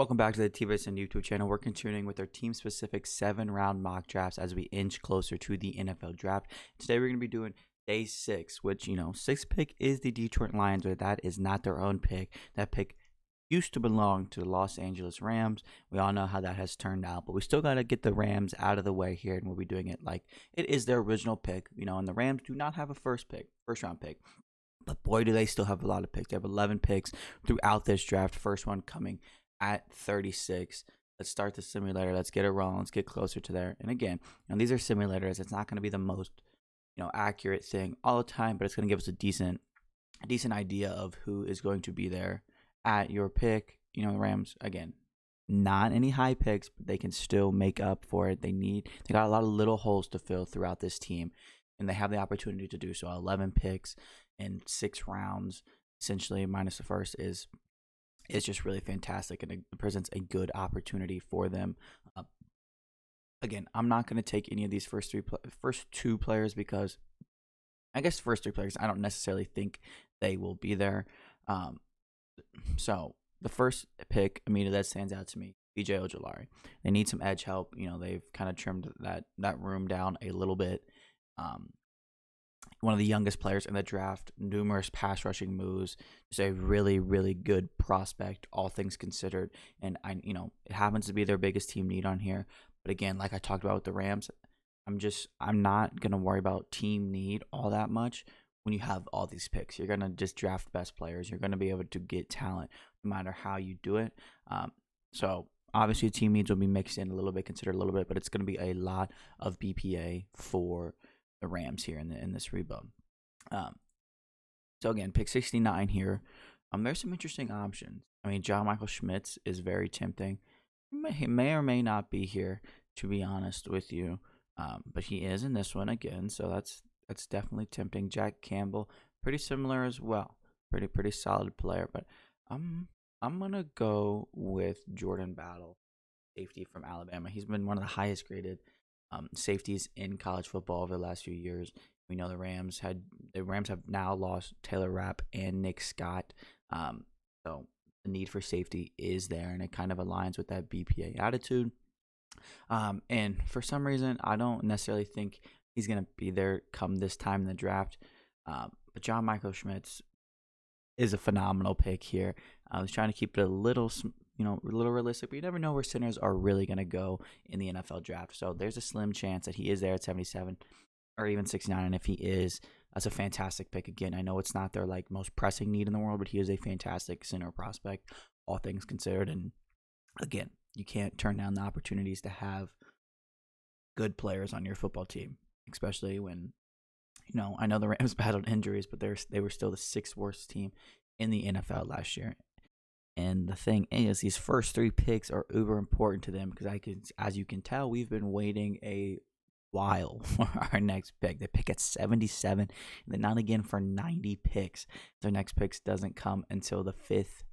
Welcome back to the TWSN YouTube channel. We're continuing with our team-specific 7-round mock drafts as we inch closer to the NFL draft. Today we're going to be doing day 6, which, sixth pick is the Detroit Lions, but that is not their own pick. That pick used to belong to the Los Angeles Rams. We all know how that has turned out, but we still got to get the Rams out of the way here, and we'll be doing it like it is their original pick. And the Rams do not have a first-round pick. But boy, do they still have a lot of picks. They have 11 picks throughout this draft. First one coming at 36. Let's start the simulator. Let's get it rolling. Let's get closer to there. And again, these are simulators. It's not going to be the most, accurate thing all the time, but it's going to give us a decent idea of who is going to be there at your pick. The Rams, again, not any high picks, but they can still make up for it. They got a lot of little holes to fill throughout this team, and they have the opportunity to do so. 11 picks in 6 rounds, essentially minus the first, is just really fantastic, and it presents a good opportunity for them. Again, I'm not going to take any of these first two players because I guess the first 3 players I don't necessarily think they will be there. So the first pick immediately that stands out to me, B.J. Ojulari. They need some edge help. They've kind of trimmed that room down a little bit. One of the youngest players in the draft, numerous pass rushing moves, just a really, really good prospect, all things considered. And it happens to be their biggest team need on here. But again, like I talked about with the Rams, I'm not gonna worry about team need all that much when you have all these picks. You're gonna just draft best players. You're gonna be able to get talent no matter how you do it. So obviously team needs will be mixed in a little bit, considered a little bit, but it's gonna be a lot of BPA for the Rams here in this rebuild. So again, pick 69 here. There's some interesting options. John Michael Schmitz is very tempting. He may or may not be here, to be honest with you. But he is in this one again, so that's definitely tempting. Jack Campbell, pretty similar as well. Pretty solid player, but I'm gonna go with Jordan Battle, safety from Alabama. He's been one of the highest graded safeties in college football over the last few years. We know the Rams have now lost Taylor Rapp and Nick Scott, so the need for safety is there, and it kind of aligns with that BPA attitude. And for some reason, I don't necessarily think he's gonna be there come this time in the draft. But John Michael Schmitz is a phenomenal pick here. I was trying to keep it a little realistic, but you never know where centers are really going to go in the NFL draft. So there's a slim chance that he is there at 77 or even 69. And if he is, that's a fantastic pick. Again, I know it's not their most pressing need in the world, but he is a fantastic center prospect, all things considered. And again, you can't turn down the opportunities to have good players on your football team, especially when, I know the Rams battled injuries, but they were still the 6th worst team in the NFL last year. And the thing is, these first 3 picks are uber important to them because as you can tell, we've been waiting a while for our next pick. They pick at 77, and then not again for 90 picks. Their next picks doesn't come until the 5th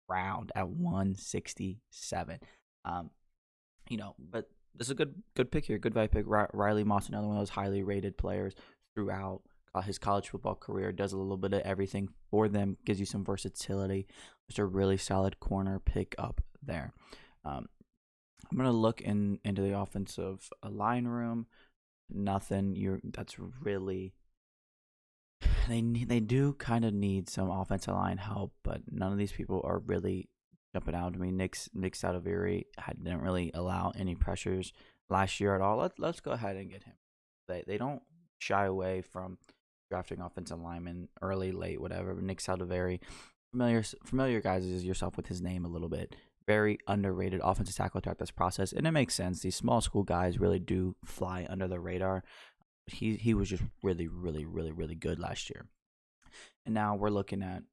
round at 167. But this is a good pick here, good value pick. Riley Moss, another one of those highly rated players throughout his college football career, does a little bit of everything for them, gives you some versatility. Just a really solid corner pick up there. I'm gonna look into the offensive line room. Nothing. That's really they do kind of need some offensive line help, but none of these people are really jumping out to me. Nick Saliveri didn't really allow any pressures last year at all. Let's go ahead and get him. They don't shy away from drafting offensive linemen early, late, whatever. But Nick Saliveri, familiar guys as yourself with his name a little bit. Very underrated offensive tackle throughout this process, and it makes sense. These small school guys really do fly under the radar. He was just really, really, really, really good last year. And now we're looking at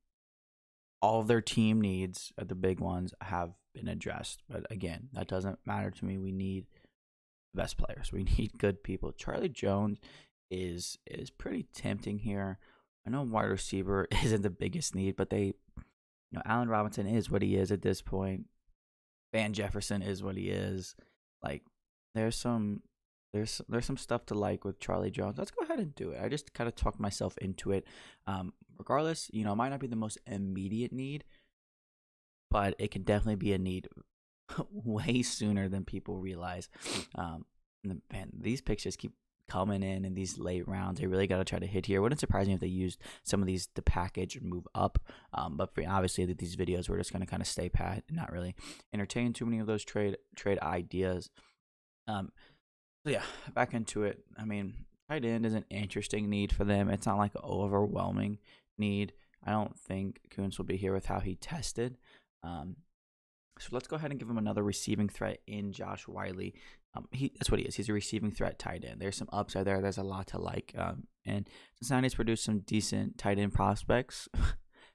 all of their team needs, the big ones, have been addressed. But again, that doesn't matter to me. We need the best players. We need good people. Charlie Jones is pretty tempting here. I know wide receiver isn't the biggest need, but Allen Robinson is what he is at this point. Van Jefferson is what he is. There's some stuff to like with Charlie Jones. Let's go ahead and do it. I just kind of talked myself into it. Regardless, it might not be the most immediate need, but it can definitely be a need way sooner than people realize. Man, these picks just keep coming in these late rounds. They really got to try to hit here. It wouldn't surprise me if they used some of these to package and move up. But for obviously these videos, we're just going to kind of stay pat and not really entertain too many of those trade ideas. So yeah, back into it. I mean, tight end is an interesting need for them. It's not like an overwhelming need. I don't think Kuntz will be here with how he tested. So let's go ahead and give him another receiving threat in Josh Whyle. That's what he is. He's a receiving threat tight end. There's some upside there. There's a lot to like. And Cincinnati's produced some decent tight end prospects,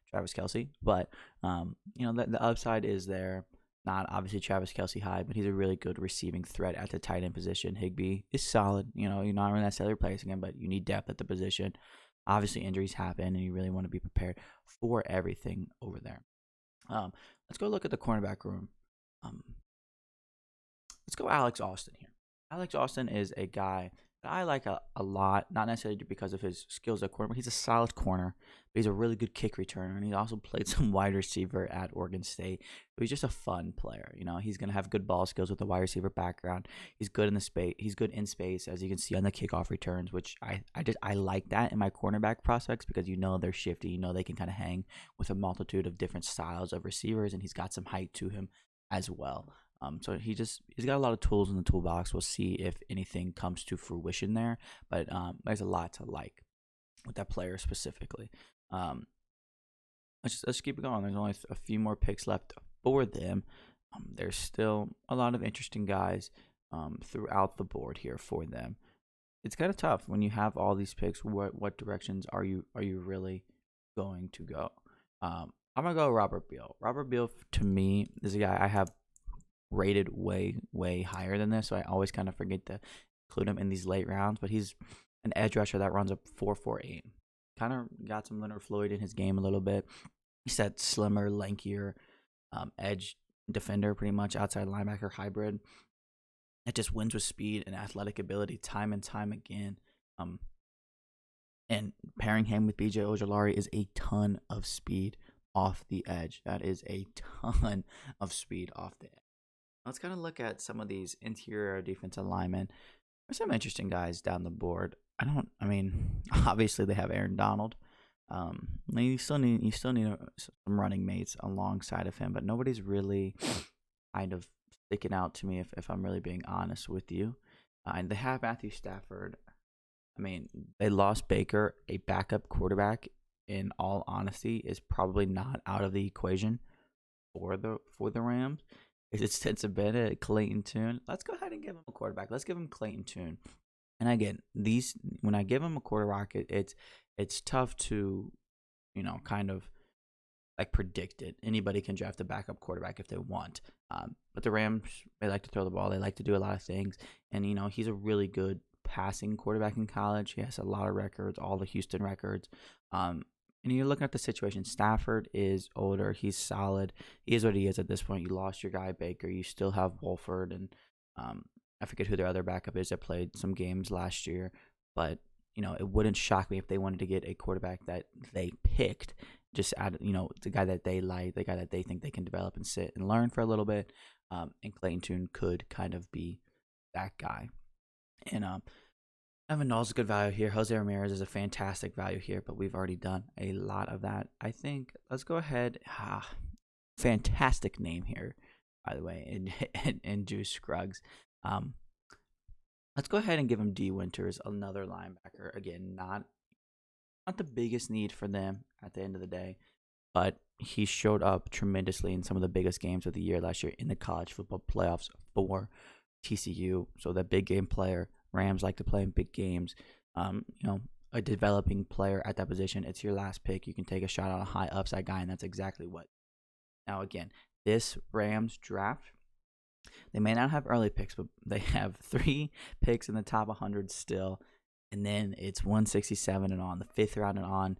Travis Kelce. But the upside is there. Not obviously Travis Kelce high, but he's a really good receiving threat at the tight end position. Higbee is solid. You're not really necessarily replacing him, but you need depth at the position. Obviously, injuries happen, and you really want to be prepared for everything over there. Let's go look at the cornerback room. Let's go Alex Austin here. Alex Austin is a guy that I like a lot, not necessarily because of his skills at corner, but he's a solid corner, but he's a really good kick returner, and he's also played some wide receiver at Oregon State. So he's just a fun player. He's going to have good ball skills with a wide receiver background. He's good in the space. He's good in space, as you can see on the kickoff returns, which I like that in my cornerback prospects because they're shifty. They can kind of hang with a multitude of different styles of receivers, and he's got some height to him as well. So he's got a lot of tools in the toolbox. We'll see if anything comes to fruition there, but there's a lot to like with that player specifically. Let's keep it going. There's only a few more picks left for them. There's still a lot of interesting guys throughout the board here for them. It's kind of tough when you have all these picks. What directions are you really going to go? I'm gonna go Robert Beal. Robert Beal to me is a guy I have rated way higher than this, so I always kind of forget to include him in these late rounds. But he's an edge rusher that runs a 4.48. Kind of got some Leonard Floyd in his game a little bit. He's that slimmer, lankier edge defender, pretty much outside linebacker hybrid. It just wins with speed and athletic ability time and time again. And pairing him with BJ Ojulari is a ton of speed off the edge. That is a ton of speed off the edge. Let's kind of look at some of these interior defensive linemen. There's some interesting guys down the board. Obviously they have Aaron Donald. You still need some running mates alongside of him, but nobody's really kind of sticking out to me if I'm really being honest with you. And they have Matthew Stafford. They lost Baker, a backup quarterback. In all honesty, is probably not out of the equation for the Rams. It's been a Clayton Tune. Let's go ahead and give him a quarterback. Let's give him Clayton Tune. And again, when I give him a quarterback, it's tough to, kind of like predict it. Anybody can draft a backup quarterback if they want. But the Rams, they like to throw the ball. They like to do a lot of things. And, he's a really good passing quarterback in college. He has a lot of records, all the Houston records. And you're looking at the situation. Stafford is older. He's solid. He is what he is at this point. You lost your guy Baker. You still have Wolford, and I forget who their other backup is that played some games last year. But it wouldn't shock me if they wanted to get a quarterback that they picked, just add the guy that they like, the guy that they think they can develop and sit and learn for a little bit. And Clayton Tune could kind of be that guy. And Evan Knowles is a good value here. Jose Ramirez is a fantastic value here, but we've already done a lot of that. I think let's go ahead. Fantastic name here, by the way, and Juice Scruggs. Let's go ahead and give him D. Winters, another linebacker. Again, not the biggest need for them at the end of the day, but he showed up tremendously in some of the biggest games of the year last year in the college football playoffs for TCU. So that big game player. Rams like to play in big games. A developing player at that position. It's your last pick. You can take a shot on a high upside guy, and that's exactly what. Now, again, this Rams draft, they may not have early picks, but they have 3 picks in the top 100 still. And then it's 167 and on, the 5th round and on.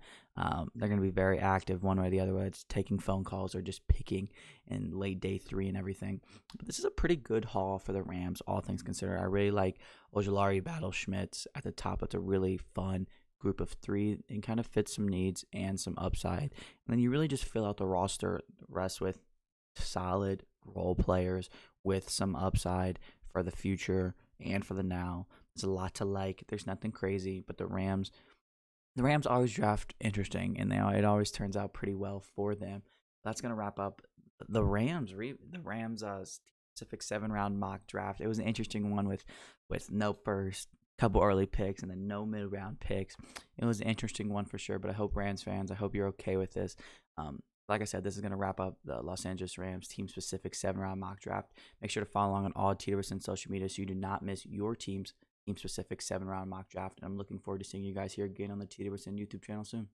They're going to be very active one way or the other, whether it's taking phone calls or just picking in late day 3 and everything. But this is a pretty good haul for the Rams, all things considered. I really like Ojulari, Battle, Schmitz at the top. It's a really fun group of 3 and kind of fits some needs and some upside. And then you really just fill out the roster, rest with solid role players with some upside for the future and for the now. There's a lot to like. There's nothing crazy, but the Rams always draft interesting, and it always turns out pretty well for them. That's gonna wrap up the Rams specific 7 round mock draft. It was an interesting one with no first, couple early picks, and then no mid round picks. It was an interesting one for sure. But I hope Rams fans, I hope you're okay with this. Like I said, this is gonna wrap up the Los Angeles Rams team specific 7 round mock draft. Make sure to follow along on all TWSN social media so you do not miss your team specific 7 round mock draft. And I'm looking forward to seeing you guys here again on the TWSN YouTube channel soon.